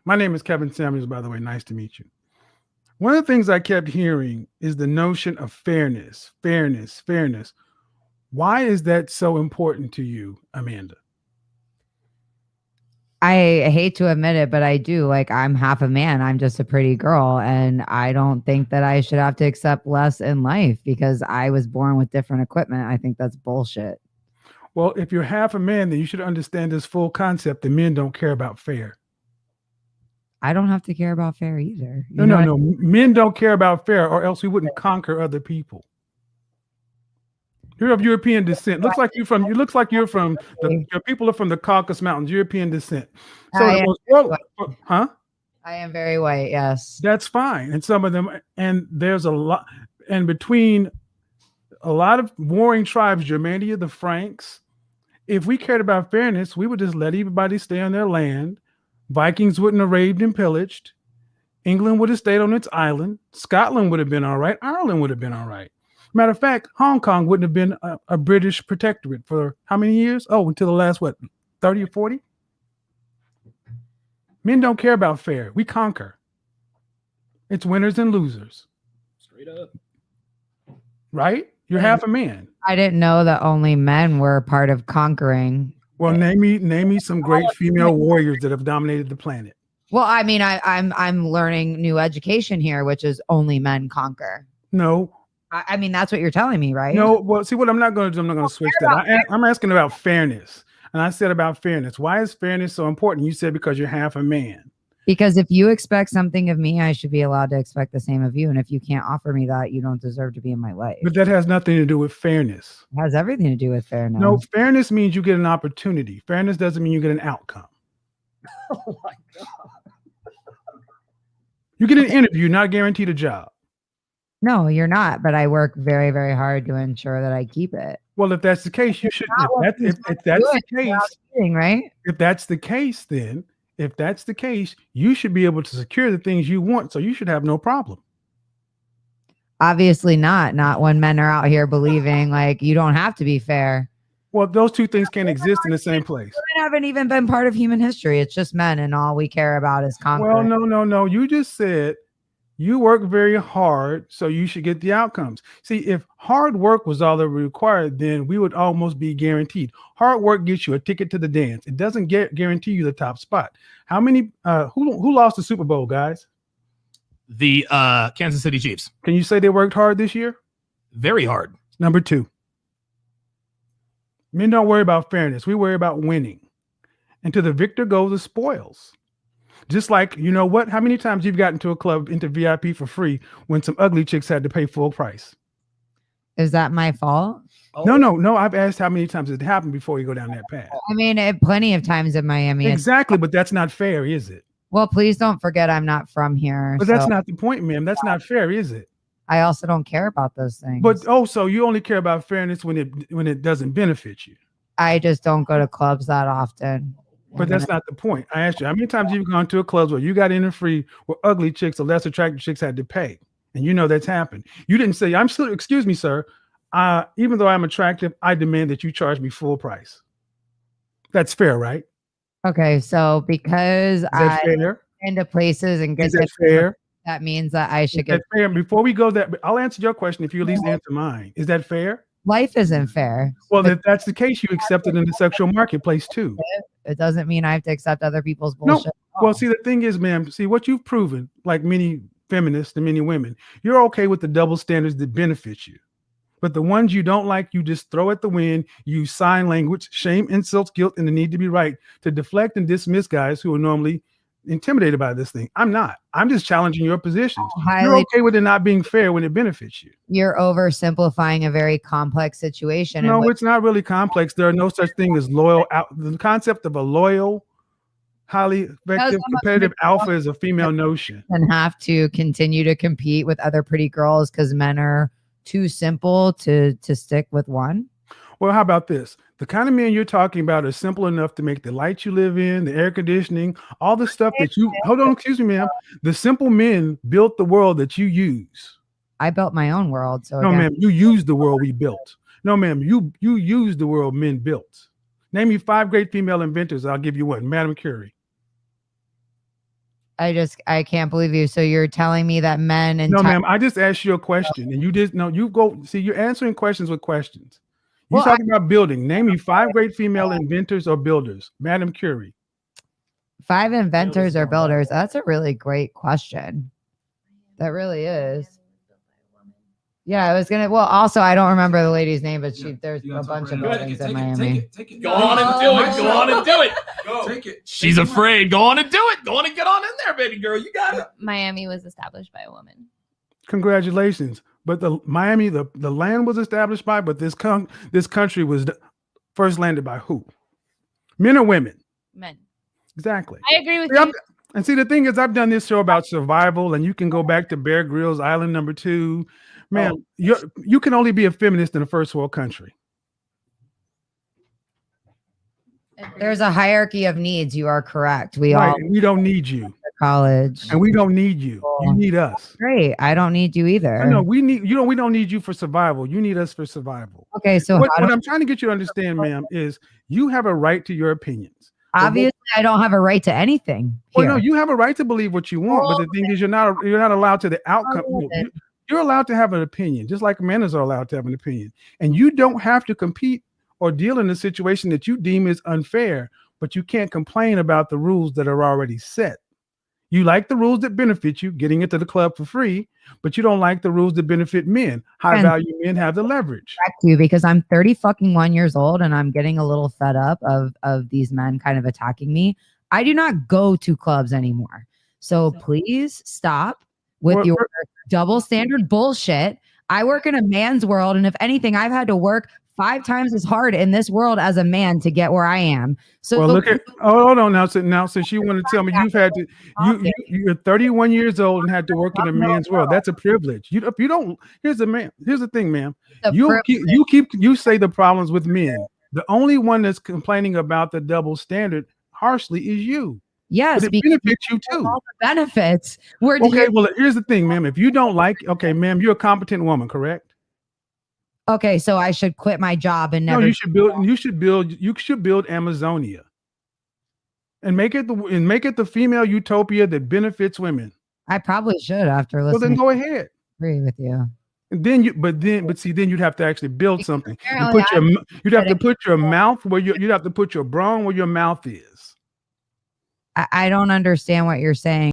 My name is Kevin Samuels, by the way. Nice to meet you. One of the things I kept hearing is the notion of fairness, fairness, fairness. Why is that so important to you, Amanda? I hate to admit it, but I do. Like, I'm half a man. I'm just a pretty girl. And I don't think that I should have to accept less in life because I was born with different equipment. I think that's bullshit. Well, if you're half a man, then you should understand this full concept that men don't care about fair. I don't have to care about fair either. No. Men don't care about fair, or else we wouldn't conquer other people. You're of European descent. Your people are from the Caucasus Mountains, European descent. So I am very white, yes. That's fine. And some of them, and there's a lot, and between a lot of warring tribes, Germania, the Franks, if we cared about fairness, we would just let everybody stay on their land. Vikings wouldn't have raided and pillaged. England would have stayed on its island. Scotland would have been all right. Ireland would have been all right. Matter of fact, Hong Kong wouldn't have been a British protectorate for how many years? Oh, until the last, 30 or 40? Men don't care about fair. We conquer. It's winners and losers. Straight up. Right? You're half a man. I didn't know that only men were part of conquering. Well, name me some great female warriors that have dominated the planet. Well, I mean, I'm learning new education here, which is only men conquer. No. I mean, that's what you're telling me, right? No. Well, see, what I'm not going to do, I'm not going to switch that. I'm asking about fairness. And I said about fairness. Why is fairness so important? You said because you're half a man. Because if you expect something of me, I should be allowed to expect the same of you. And if you can't offer me that, you don't deserve to be in my life. But that has nothing to do with fairness. It has everything to do with fairness. No, fairness means you get an opportunity. Fairness doesn't mean you get an outcome. Oh my God. You get an interview, not guaranteed a job. No, you're not. But I work very, very hard to ensure that I keep it. Well, if that's the case, you should. If that's the case, right? If that's the case, then if that's the case, you should be able to secure the things you want. So you should have no problem. Obviously not. Not when men are out here believing like you don't have to be fair. Well, those two things can't exist in the same place. Women haven't even been part of human history. It's just men, and all we care about is conquering. Well, no. You just said you work very hard, so you should get the outcomes. See, if hard work was all that required, then we would almost be guaranteed. Hard work gets you a ticket to the dance. It doesn't guarantee you the top spot. How many? Who lost the Super Bowl, guys? The Kansas City Chiefs. Can you say they worked hard this year? Very hard. Number 2. Men don't worry about fairness. We worry about winning. And to the victor go the spoils. Just like, you know what? How many times you've gotten to a club into VIP for free when some ugly chicks had to pay full price? Is that my fault? No. I've asked how many times it happened before you go down that path. I mean, plenty of times in Miami. Exactly, but that's not fair, is it? Well, please don't forget I'm not from here. But that's not the point, ma'am. That's not fair, is it? I also don't care about those things. But so you only care about fairness when it doesn't benefit you. I just don't go to clubs that often. But that's not the point. I asked you, how many times you've gone to a club where you got in for free, where ugly chicks or less attractive chicks had to pay? And you know that's happened. You didn't say, excuse me, sir. Even though I'm attractive, I demand that you charge me full price. That's fair, right? Okay, so because I fair? Into places and get fair? That means that I should get fair. Before we go there, I'll answer your question if you at least answer mine. Is that fair? Life isn't fair. Well, if that's the case, you accept it in the sexual marketplace too. It doesn't mean I have to accept other people's bullshit. No. Well, see, the thing is, ma'am, what you've proven, like many feminists and many women, you're okay with the double standards that benefit you. But the ones you don't like, you just throw at the wind, use sign language, shame, insults, guilt, and the need to be right to deflect and dismiss guys who are normally intimidated by this thing. I'm not. I'm just challenging your positions. You're okay with it not being fair when it benefits you. You're oversimplifying a very complex situation. No, it's not really complex. There are no such thing as loyal. The concept of a loyal, highly effective, competitive alpha is a female notion. And have to continue to compete with other pretty girls because men are too simple to stick with one. Well, how about this? The kind of men you're talking about are simple enough to make the lights you live in, the air conditioning, all the stuff that you, hold on, excuse me, ma'am. The simple men built the world that you use. I built my own world. So no, ma'am, you use the world we built. No, ma'am, you use the world men built. Name me 5 great female inventors. I'll give you one. Madame Curie. I can't believe you. So you're telling me that men and No, ma'am. I just asked you a question, and you just no. You go see. You're answering questions with questions. You Well, talking about building. Name me 5 great female inventors or builders. Madam Curie. 5 inventors or builders. That's a really great question. That really is. Yeah, I was gonna. Well, also I don't remember the lady's name, but there's a bunch of buildings in Miami. Take it. Go on and do it. Go on and do it. Go. Take it. She's afraid. Go on and do it. Go on and get on in there, baby girl. You got it. Miami was established by a woman. Congratulations. But the Miami, the land was established by, but this country was first landed by who? Men or women? Men. Exactly. I agree with you. And see, the thing is, I've done this show about survival, and you can go back to Bear Grylls Island number 2. Man, you can only be a feminist in a first world country. There's a hierarchy of needs. You are correct. We don't need you. College. And we don't need you. You need us. Great. I don't need you either. No, we don't need you for survival. You need us for survival. Okay, so what I'm trying to get you to understand, ma'am, is you have a right to your opinions. Obviously, I don't have a right to anything here. Well, no, you have a right to believe what you want, but the thing is, you're not allowed to the outcome. You're allowed to have an opinion, just like men are allowed to have an opinion, and you don't have to compete or deal in a situation that you deem is unfair. But you can't complain about the rules that are already set. You like the rules that benefit you, getting into the club for free, but you don't like the rules that benefit men. High value men have the leverage. Because I'm 31 years old and I'm getting a little fed up of these men kind of attacking me. I do not go to clubs anymore. So please stop with your double standard bullshit. I work in a man's world, and if anything, I've had to work 5 times as hard in this world as a man to get where I am. So look at hold on now. Since you want to tell me you've had to, you're 31 years old and had to work in a man's world. That's a privilege. Here's the thing, ma'am. You say the problems with men. The only one that's complaining about the double standard harshly is you. Yes, but it benefits you too. All the benefits. Well, here's the thing, ma'am. If you don't like, ma'am, you're a competent woman, correct? Okay, so I should quit my job and never. No, you should build Amazonia, and make it the female utopia that benefits women. I probably should after listening. Well, then go ahead. Agree with you. And then you'd have to actually build something. You'd have to put your mouth where you'd have to put your brawn where your mouth is. I don't understand what you're saying.